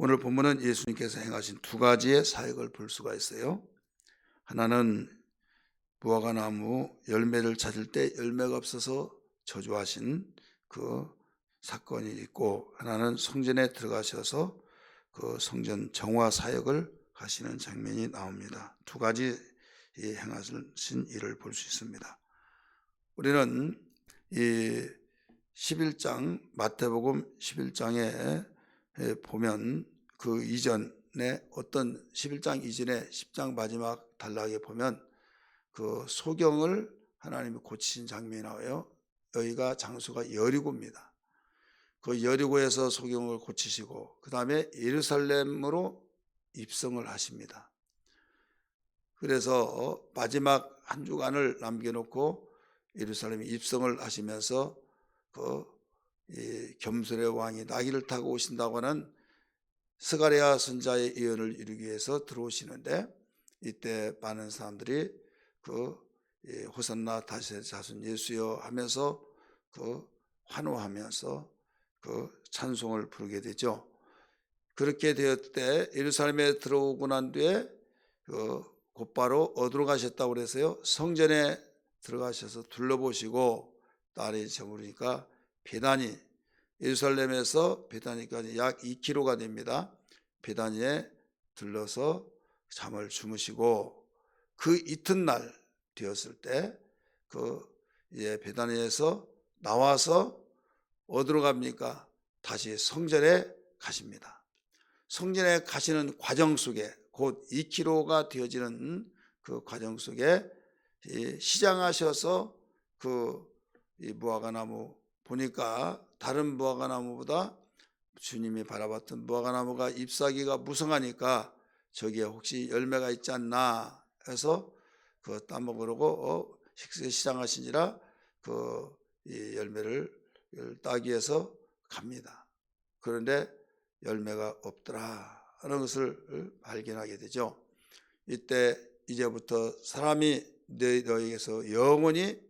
오늘 본문은 예수님께서 행하신 두 가지의 사역을 볼 수가 있어요. 하나는 무화과나무 열매를 찾을 때 열매가 없어서 저주하신 그 사건이 있고, 하나는 성전에 들어가셔서 그 성전 정화 사역을 하시는 장면이 나옵니다. 두 가지 행하신 일을 볼 수 있습니다. 우리는 이 11장 마태복음 11장에 보면 그 이전에 어떤 11장 이전에 10장 마지막 단락에 보면 그 소경을 하나님이 고치신 장면이 나와요. 여기가 장소가 여리고입니다. 그 여리고에서 소경을 고치시고 그 다음에 예루살렘으로 입성을 하십니다. 그래서 마지막 한 주간을 남겨놓고 예루살렘에 입성을 하시면서 그 겸손의 왕이 나귀를 타고 오신다고 하는 스가랴 선자의 예언을 이루기 위해서 들어오시는데, 이때 많은 사람들이 그 호산나 다윗의 자손 예수여 하면서 그 환호하면서 그 찬송을 부르게 되죠. 그렇게 되었을 때 예루살렘에 들어오고 난 뒤에 그 곧바로 어디로 가셨다고 그래서요? 성전에 들어가셔서 둘러보시고 날이 저무르니까 베다니, 예루살렘에서 베다니까지 약 2km가 됩니다. 베다니에 들러서 잠을 주무시고 그 이튿날 되었을 때 그 베다니에서 나와서 어디로 갑니까? 다시 성전에 가십니다. 성전에 가시는 과정 속에 곧 2km가 되어지는 그 과정 속에 시장하셔서 그 무화과나무 보니까 다른 무화과나무보다 주님이 바라봤던 무화과나무가 잎사귀가 무성하니까 저기에 혹시 열매가 있지 않나 해서 그 따먹으려고 시장하시니라 그 열매를 따기 위해서 갑니다. 그런데 열매가 없더라 하는 것을 발견하게 되죠. 이때 이제부터 사람이 너희에게서 영원히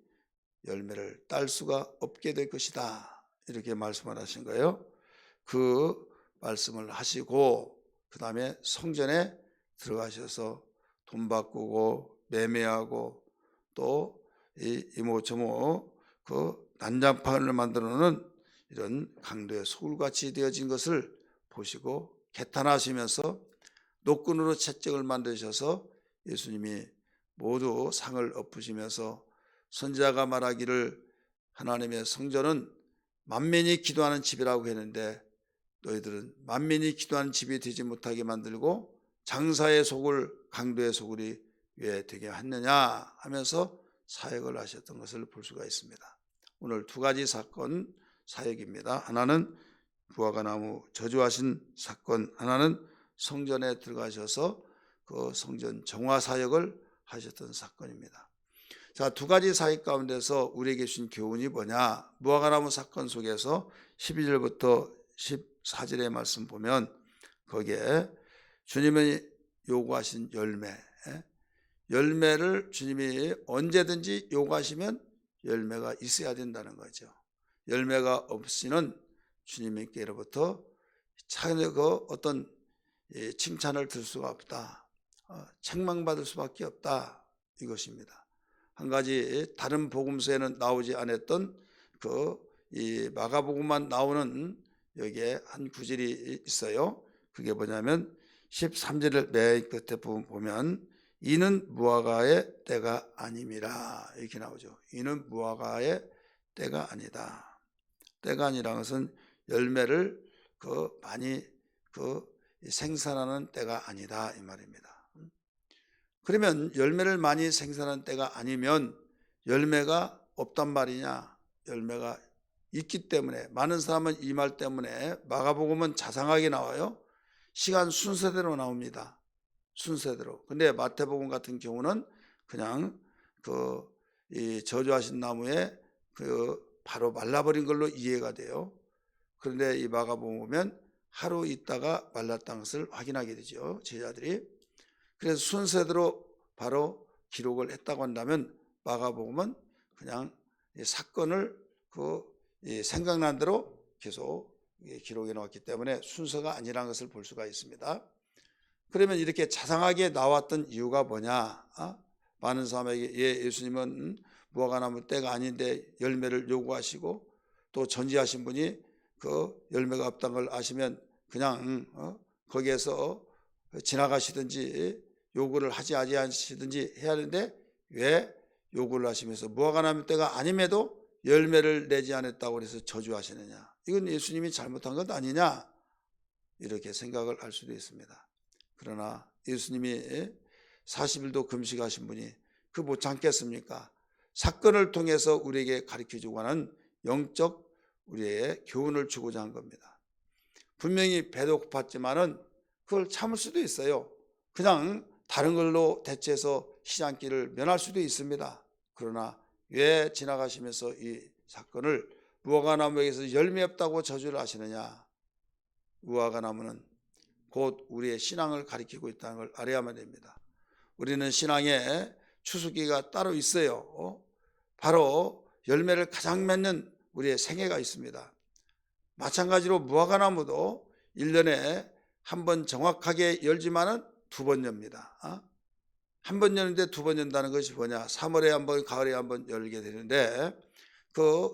열매를 딸 수가 없게 될 것이다, 이렇게 말씀을 하신 거예요. 그 말씀을 하시고 그 다음에 성전에 들어가셔서 돈 바꾸고 매매하고 또 이모저모 그 난장판을 만들어 놓는 이런 강도의 소굴같이 되어진 것을 보시고 개탄하시면서 노끈으로 채찍을 만드셔서 예수님이 모두 상을 엎으시면서 선지자가 말하기를 하나님의 성전은 만민이 기도하는 집이라고 했는데 너희들은 만민이 기도하는 집이 되지 못하게 만들고 장사의 소굴, 강도의 소굴이 왜 되게 했느냐 하면서 사역을 하셨던 것을 볼 수가 있습니다. 오늘 두 가지 사건 사역입니다. 하나는 무화과나무 저주하신 사건, 하나는 성전에 들어가셔서 그 성전 정화 사역을 하셨던 사건입니다. 자, 두 가지 사역 가운데서 우리에게 주신 교훈이 뭐냐? 무화과나무 사건 속에서 12절부터 14절의 말씀 보면 거기에 주님이 요구하신 열매를 주님이 언제든지 요구하시면 열매가 있어야 된다는 거죠. 열매가 없이는 주님께로부터 어떤 칭찬을 들을 수가 없다, 책망받을 수밖에 없다, 이것입니다. 한 가지 다른 복음서에는 나오지 않았던 이 마가복음만 나오는 여기에 한 구절이 있어요. 그게 뭐냐면 13절을 맨 끝에 보면 이는 무화과의 때가 아님이라, 이렇게 나오죠. 이는 무화과의 때가 아니다. 때가 아니라는 것은 열매를 많이 생산하는 때가 아니다, 이 말입니다. 그러면 열매를 많이 생산하는 때가 아니면 열매가 없단 말이냐? 열매가 있기 때문에, 많은 사람은 이 말 때문에 마가복음은 자상하게 나와요. 시간 순서대로 나옵니다. 순서대로. 근데 마태복음 같은 경우는 그냥 이 저주하신 나무에 바로 말라버린 걸로 이해가 돼요. 그런데 이 마가복음 보면 하루 있다가 말랐다는 것을 확인하게 되죠, 제자들이. 그래서 순서대로 바로 기록을 했다고 한다면 마가복음은 그냥 사건을 생각난 대로 계속 기록해 놓았기 때문에 순서가 아니라는 것을 볼 수가 있습니다. 그러면 이렇게 자상하게 나왔던 이유가 뭐냐? 많은 사람에게 예수님은 무화과나무 때가 아닌데 열매를 요구하시고 또 전지하신 분이 그 열매가 없다는 걸 아시면 그냥 거기에서 지나가시든지 요구를 하지 아니하시든지 해야 하는데 왜 요구를 하시면서 무화과나무 때가 아님에도 열매를 내지 않았다고 해서 저주하시느냐? 이건 예수님이 잘못한 것 아니냐? 이렇게 생각을 할 수도 있습니다. 그러나 예수님이 40일도 금식하신 분이 그 못 참겠습니까? 사건을 통해서 우리에게 가르쳐주고 하는 영적 우리의 교훈을 주고자 한 겁니다. 분명히 배도 고팠지만은 그걸 참을 수도 있어요. 그냥 다른 걸로 대체해서 시장길을 면할 수도 있습니다. 그러나 왜 지나가시면서 이 사건을 무화과나무에서 열매 없다고 저주를 하시느냐? 무화과나무는 곧 우리의 신앙을 가리키고 있다는 걸 알아야만 됩니다. 우리는 신앙에 추수기가 따로 있어요. 바로 열매를 가장 맺는 우리의 생애가 있습니다. 마찬가지로 무화과나무도 1년에 한 번 정확하게 열지만은 2번 엽니다. 한 번 여는데 2번 연다는 것이 뭐냐? 3월에 한 번, 가을에 한 번 열게 되는데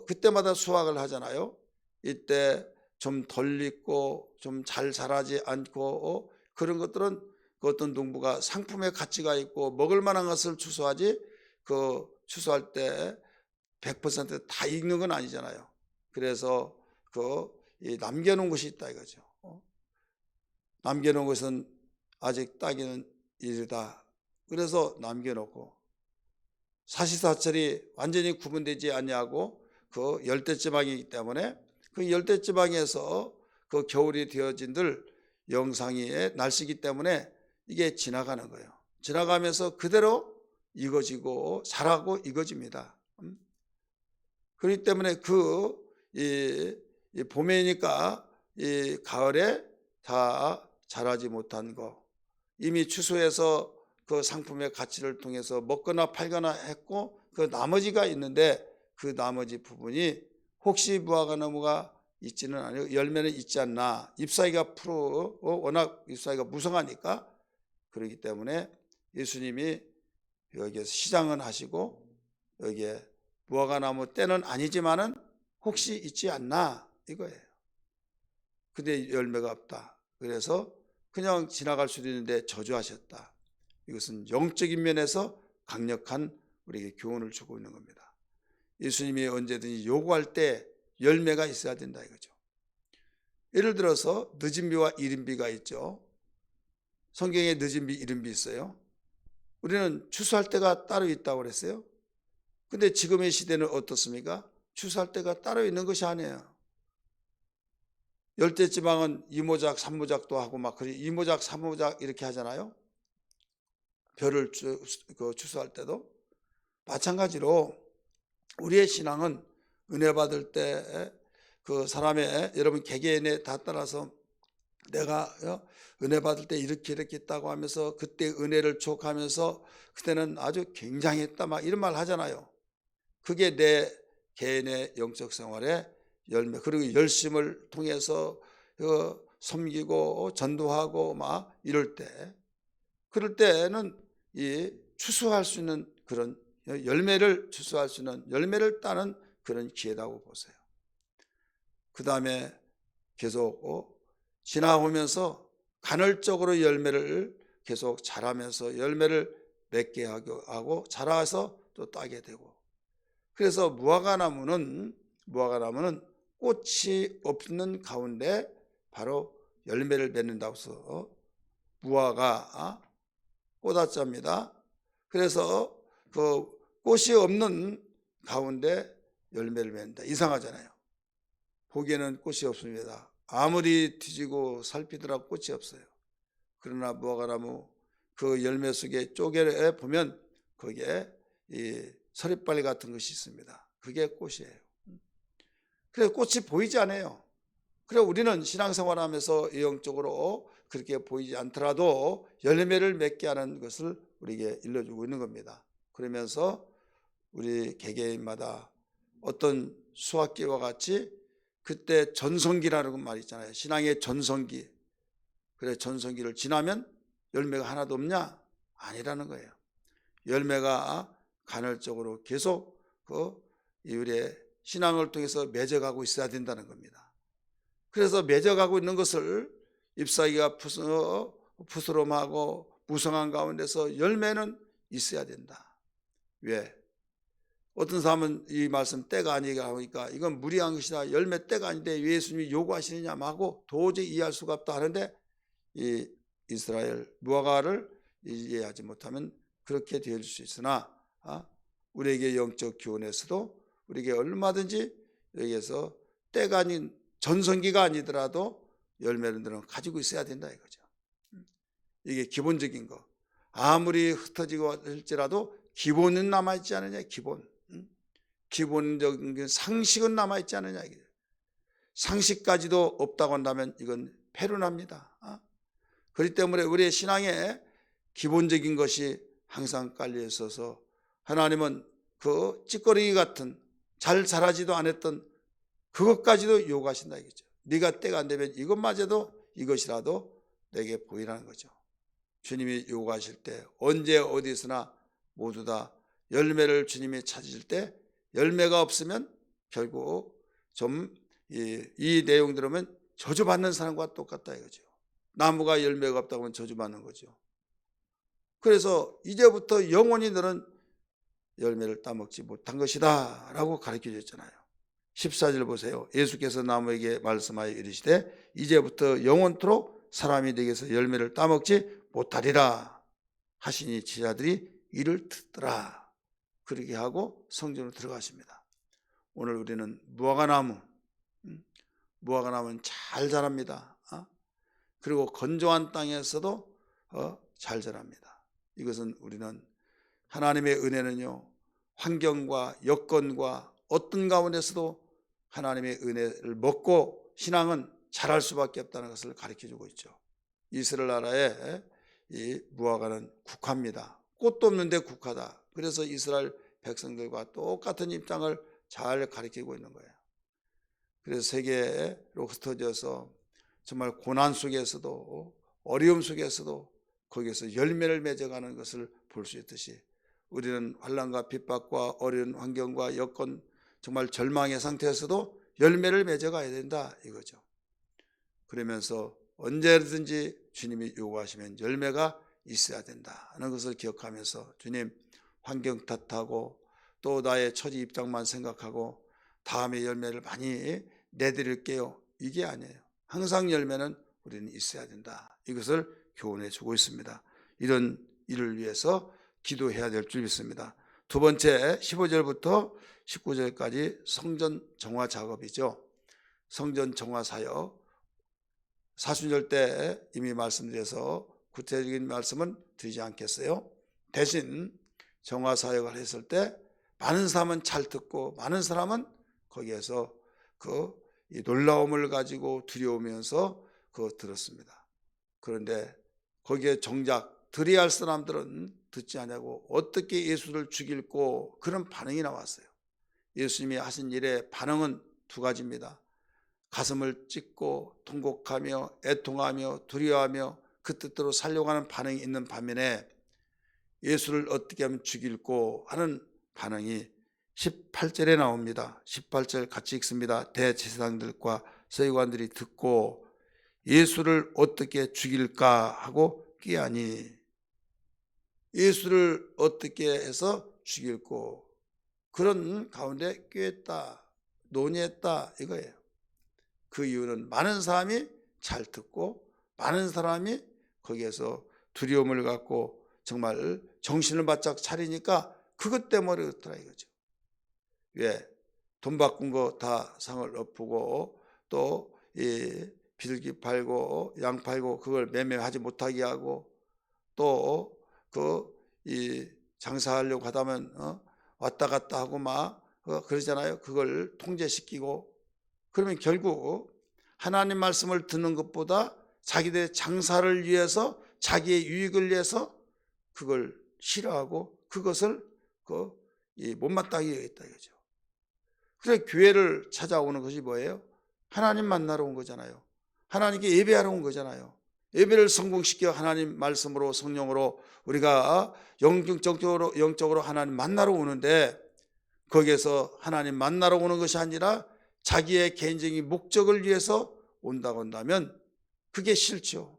그때마다 수확을 하잖아요. 이때 좀 덜 익고 좀 잘 자라지 않고 그런 것들은 그 어떤 농부가 상품의 가치가 있고 먹을 만한 것을 추수하지 추수할 때 100% 다 익는 건 아니잖아요. 그래서 남겨놓은 것이 있다 이거죠. 남겨놓은 것은 아직 따기는 이르다. 그래서 남겨놓고 사시사철이 완전히 구분되지 않냐고 그 열대지방이기 때문에 그 열대지방에서 그 겨울이 되어진들 영상의 날씨이기 때문에 이게 지나가는 거예요. 지나가면서 그대로 익어지고 자라고 익어집니다. 그렇기 때문에 이 봄이니까 이 가을에 다 자라지 못한 거 이미 추수해서 그 상품의 가치를 통해서 먹거나 팔거나 했고 그 나머지가 있는데 그 나머지 부분이 혹시 무화과나무가 있지는 않아요. 열매는 있지 않나. 잎사귀가 워낙 잎사귀가 무성하니까 그렇기 때문에 예수님이 여기에서 시장은 하시고 여기에 무화과나무 때는 아니지만은 혹시 있지 않나 이거예요. 근데 열매가 없다. 그래서 그냥 지나갈 수도 있는데 저주하셨다. 이것은 영적인 면에서 강력한 우리에게 교훈을 주고 있는 겁니다. 예수님이 언제든지 요구할 때 열매가 있어야 된다 이거죠. 예를 들어서 늦은 비와 이른 비가 있죠. 성경에 늦은 비, 이른 비 있어요. 우리는 추수할 때가 따로 있다고 그랬어요. 근데 지금의 시대는 어떻습니까? 추수할 때가 따로 있는 것이 아니에요. 열대지방은 이모작, 삼모작도 하고 막 이모작, 삼모작 이렇게 하잖아요. 벼를 추수할 때도 마찬가지로 우리의 신앙은 은혜 받을 때 그 사람의 여러분 개개인에 다 따라서 내가 은혜 받을 때 이렇게 했다고 하면서 그때 은혜를 촉하면서 그때는 아주 굉장했다 막 이런 말 하잖아요. 그게 내 개인의 영적 생활의 열매 그리고 열심을 통해서 섬기고 전도하고 막 이럴 때 그럴 때는 이 추수할 수 있는 그런 열매를 추수할 수 있는 열매를 따는 그런 기회라고 보세요. 그 다음에 계속 지나오면서 간헐적으로 열매를 계속 자라면서 열매를 맺게 하고 자라서 또 따게 되고 그래서 무화과나무는 꽃이 없는 가운데 바로 열매를 맺는다고 해서 무화과 꽃화자입니다. 그래서 그 꽃이 없는 가운데 열매를 맺는다. 이상하잖아요. 보기에는 꽃이 없습니다. 아무리 뒤지고 살피더라도 꽃이 없어요. 그러나 무화과나무 그 열매 속에 쪼개려 보면 거기에 이 서리빨리 같은 것이 있습니다. 그게 꽃이에요. 그래서 꽃이 보이지 않아요. 그래 우리는 신앙생활하면서 영적으로 그렇게 보이지 않더라도 열매를 맺게 하는 것을 우리에게 일러주고 있는 겁니다. 그러면서 우리 개개인마다 어떤 수확기와 같이 그때 전성기라는 말 있잖아요. 신앙의 전성기. 그래, 전성기를 지나면 열매가 하나도 없냐? 아니라는 거예요. 열매가 간헐적으로 계속 우리의 신앙을 통해서 맺어가고 있어야 된다는 겁니다. 그래서 맺어가고 있는 것을 잎사귀가 푸스름하고 무성한 가운데서 열매는 있어야 된다. 왜? 어떤 사람은 이 말씀 때가 아니가 하니까 이건 무리한 것이다. 열매 때가 아닌데 예수님이 요구하시느냐 하고 도저히 이해할 수가 없다 하는데, 이 이스라엘 무화과를 이해하지 못하면 그렇게 될 수 있으나 우리에게 영적 기원에서도 우리에게 얼마든지 여기에서 때가 아닌 전성기가 아니더라도 열매들은 가지고 있어야 된다 이거죠. 이게 기본적인 거. 아무리 흩어지고 할지라도 기본은 남아있지 않느냐. 기본적인 상식은 남아있지 않느냐. 상식까지도 없다고 한다면 이건 패륜합니다. 그렇기 때문에 우리의 신앙에 기본적인 것이 항상 깔려 있어서 하나님은 그 찌꺼기 같은 잘 자라지도 않았던 그것까지도 요구하신다 이거죠. 네가 때가 안 되면 이것마저도 이것이라도 내게 보이라는 거죠. 주님이 요구하실 때 언제 어디서나 모두 다 열매를 주님이 찾으실 때 열매가 없으면 결국 이 내용 들으면 저주받는 사람과 똑같다 이거죠. 나무가 열매가 없다고 하면 저주받는 거죠. 그래서 이제부터 영원히 너는 열매를 따먹지 못한 것이다 라고 가르쳐 줬잖아요. 14절 보세요. 예수께서 나무에게 말씀하여 이르시되 이제부터 영원토록 사람이 내게서 열매를 따먹지 못하리라 하시니 제자들이 이를 듣더라. 그렇게 하고 성전으로 들어가십니다. 오늘 우리는 무화과나무는 잘 자랍니다. 그리고 건조한 땅에서도 잘 자랍니다. 이것은 우리는 하나님의 은혜는요, 환경과 여건과 어떤 가운데서도 하나님의 은혜를 먹고 신앙은 자랄 수밖에 없다는 것을 가르쳐주고 있죠. 이스라엘 나라의 이 무화과는 국화입니다. 꽃도 없는데 국화다. 그래서 이스라엘 백성들과 똑같은 입장을 잘 가르치고 있는 거예요. 그래서 세계로 흩어져서 정말 고난 속에서도 어려움 속에서도 거기에서 열매를 맺어가는 것을 볼 수 있듯이 우리는 환난과 핍박과 어려운 환경과 여건 정말 절망의 상태에서도 열매를 맺어가야 된다 이거죠. 그러면서 언제든지 주님이 요구하시면 열매가 있어야 된다는 것을 기억하면서 주님 환경 탓하고 또 나의 처지 입장만 생각하고 다음에 열매를 많이 내드릴게요. 이게 아니에요. 항상 열매는 우리는 있어야 된다. 이것을 교훈해 주고 있습니다. 이런 일을 위해서 기도해야 될 줄 믿습니다. 두 번째 15절부터 19절까지 성전 정화 작업이죠. 성전 정화 사역 사순절 때 이미 말씀드려서 구체적인 말씀은 드리지 않겠어요. 대신 정화 사역을 했을 때 많은 사람은 잘 듣고 많은 사람은 거기에서 이 놀라움을 가지고 두려우면서 들었습니다. 그런데 거기에 정작 들어야 할 사람들은 듣지 않냐고 어떻게 예수를 죽일고 그런 반응이 나왔어요. 예수님이 하신 일의 반응은 두 가지입니다. 가슴을 찢고 통곡하며 애통하며 두려워하며 그 뜻대로 살려고 하는 반응이 있는 반면에 예수를 어떻게 하면 죽일고 하는 반응이 18절에 나옵니다. 18절 같이 읽습니다. 대제사장들과 서기관들이 듣고 예수를 어떻게 죽일까 하고 꾀하니, 예수를 어떻게 해서 죽일고 그런 가운데 꾀했다, 논의했다 이거예요. 그 이유는 많은 사람이 잘 듣고 많은 사람이 거기에서 두려움을 갖고 정말 정신을 바짝 차리니까 그것 때문에 그렇더라 이거죠. 왜? 돈 바꾼 거 다 상을 엎고 또 비둘기 팔고 양 팔고 그걸 매매하지 못하게 하고 또 이 장사하려고 하다면 왔다 갔다 하고 막 그러잖아요. 그걸 통제시키고 그러면 결국 하나님 말씀을 듣는 것보다 자기들의 장사를 위해서 자기의 유익을 위해서 그걸 싫어하고 그것을 못마땅하게 했다 이거죠. 그래서 교회를 찾아오는 것이 뭐예요? 하나님 만나러 온 거잖아요. 하나님께 예배하러 온 거잖아요. 예배를 성공시켜 하나님 말씀으로 성령으로 우리가 영적으로 하나님 만나러 오는데, 거기에서 하나님 만나러 오는 것이 아니라 자기의 개인적인 목적을 위해서 온다고 한다면 그게 싫죠.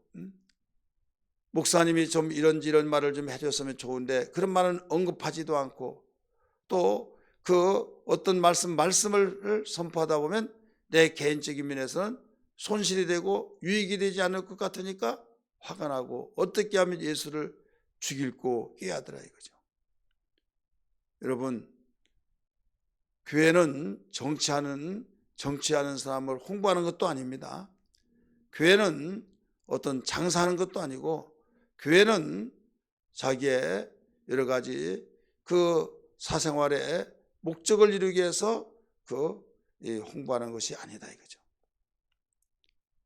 목사님이 좀 이런 말을 좀 해줬으면 좋은데 그런 말은 언급하지도 않고, 또 그 어떤 말씀을 선포하다 보면 내 개인적인 면에서는 손실이 되고 유익이 되지 않을 것 같으니까 화가 나고 어떻게 하면 예수를 죽이고 깨야 하더라 이거죠. 여러분, 교회는 정치하는 사람을 홍보하는 것도 아닙니다. 교회는 어떤 장사하는 것도 아니고, 교회는 자기의 여러 가지 그 사생활의 목적을 이루기 위해서 홍보하는 것이 아니다 이거죠.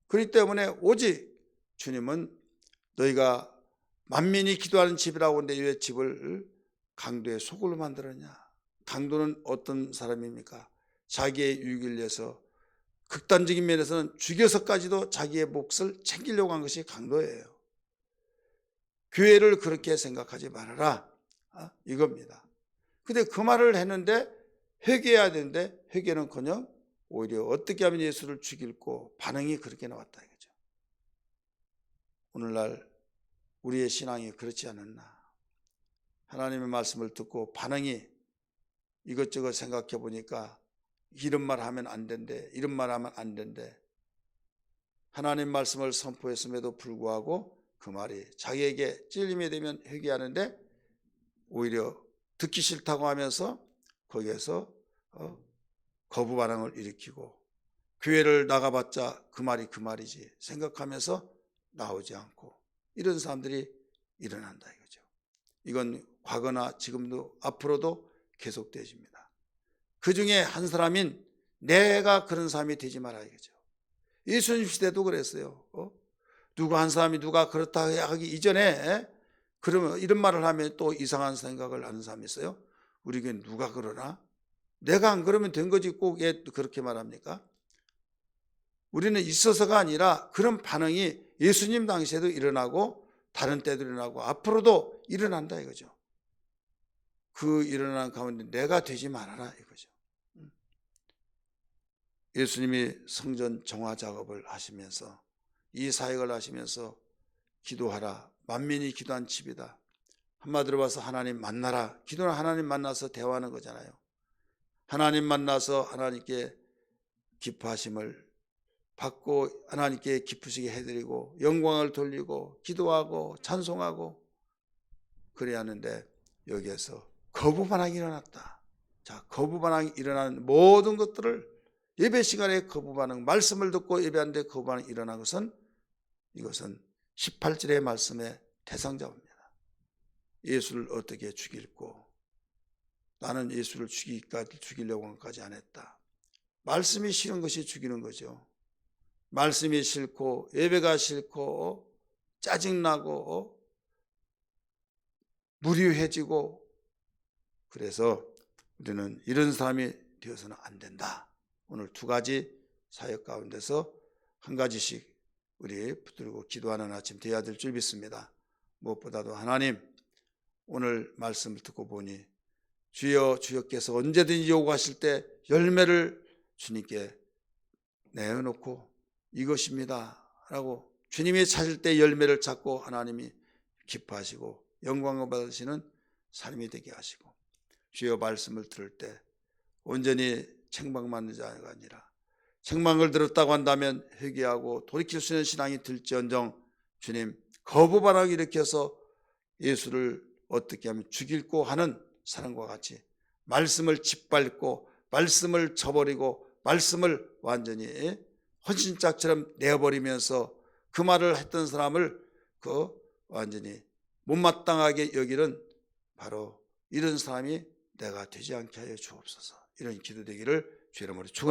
그렇기 때문에 오직 주님은 너희가 만민이 기도하는 집이라고 하는데 왜 집을 강도의 소굴로 만들었냐? 강도는 어떤 사람입니까? 자기의 유익을 위해서 극단적인 면에서는 죽여서까지도 자기의 몫을 챙기려고 한 것이 강도예요. 교회를 그렇게 생각하지 말아라, 이겁니다. 근데 그 말을 했는데 회개해야 되는데 회개는커녕 오히려 어떻게 하면 예수를 죽일고 반응이 그렇게 나왔다 이거죠. 오늘날 우리의 신앙이 그렇지 않았나? 하나님의 말씀을 듣고 반응이 이것저것 생각해 보니까 이런 말 하면 안 된대, 이런 말 하면 안 된대. 하나님 말씀을 선포했음에도 불구하고 그 말이 자기에게 찔림이 되면 회개하는데 오히려 듣기 싫다고 하면서 거기에서 거부 반응을 일으키고, 교회를 나가봤자 그 말이 그 말이지 생각하면서 나오지 않고, 이런 사람들이 일어난다 이거죠. 이건 과거나 지금도 앞으로도 계속되집니다. 그 중에 한 사람인 내가 그런 사람이 되지 마라 이거죠. 예수님 시대도 그랬어요. 누가 한 사람이 누가 그렇다 하기 이전에 그러면 이런 말을 하면 또 이상한 생각을 하는 사람이 있어요. 우리 교회 누가 그러나? 내가 안 그러면 된 거지 꼭 왜 그렇게 말합니까? 우리는 있어서가 아니라 그런 반응이 예수님 당시에도 일어나고 다른 때도 일어나고 앞으로도 일어난다 이거죠. 그 일어나는 가운데 내가 되지 말아라 이거죠. 예수님이 성전 정화 작업을 하시면서 이 사역을 하시면서 기도하라, 만민이 기도한 집이다. 한마디로 봐서 하나님 만나라. 기도는 하나님 만나서 대화하는 거잖아요. 하나님 만나서 하나님께 기뻐하심을 받고 하나님께 기쁘시게 해드리고 영광을 돌리고 기도하고 찬송하고 그래야 하는데, 여기에서 거부 반항이 일어났다. 자, 거부 반항이 일어나는 모든 것들을 예배 시간에 거부 반응, 말씀을 듣고 예배하는데 거부 반응이 일어난 것은 이것은 18절의 말씀의 대상자입니다. 예수를 어떻게 죽일고, 나는 예수를 죽이려고 한 것까지 안 했다. 말씀이 싫은 것이 죽이는 거죠. 말씀이 싫고 예배가 싫고 짜증나고 무료해지고, 그래서 우리는 이런 사람이 되어서는 안 된다. 오늘 두 가지 사역 가운데서 한 가지씩 우리 붙들고 기도하는 아침 되어야 될 줄 믿습니다. 무엇보다도 하나님, 오늘 말씀을 듣고 보니 주여, 주여께서 언제든지 요구하실 때 열매를 주님께 내어놓고 이것입니다 라고 주님이 찾을 때 열매를 찾고 하나님이 기뻐하시고 영광을 받으시는 삶이 되게 하시고, 주여 말씀을 들을 때 온전히 책망받는 자가 아니라 책망을 들었다고 한다면 회개하고 돌이킬 수 있는 신앙이 들지언정 주님 거부 반응을 일으켜서 예수를 어떻게 하면 죽일고 하는 사람과 같이 말씀을 짓밟고 말씀을 저버리고 말씀을 완전히 헌신짝처럼 내어버리면서 그 말을 했던 사람을 완전히 못마땅하게 여기는 바로 이런 사람이 내가 되지 않게 하여 주옵소서. 이런 기도 되기를 주의 이름으로 축원합니다.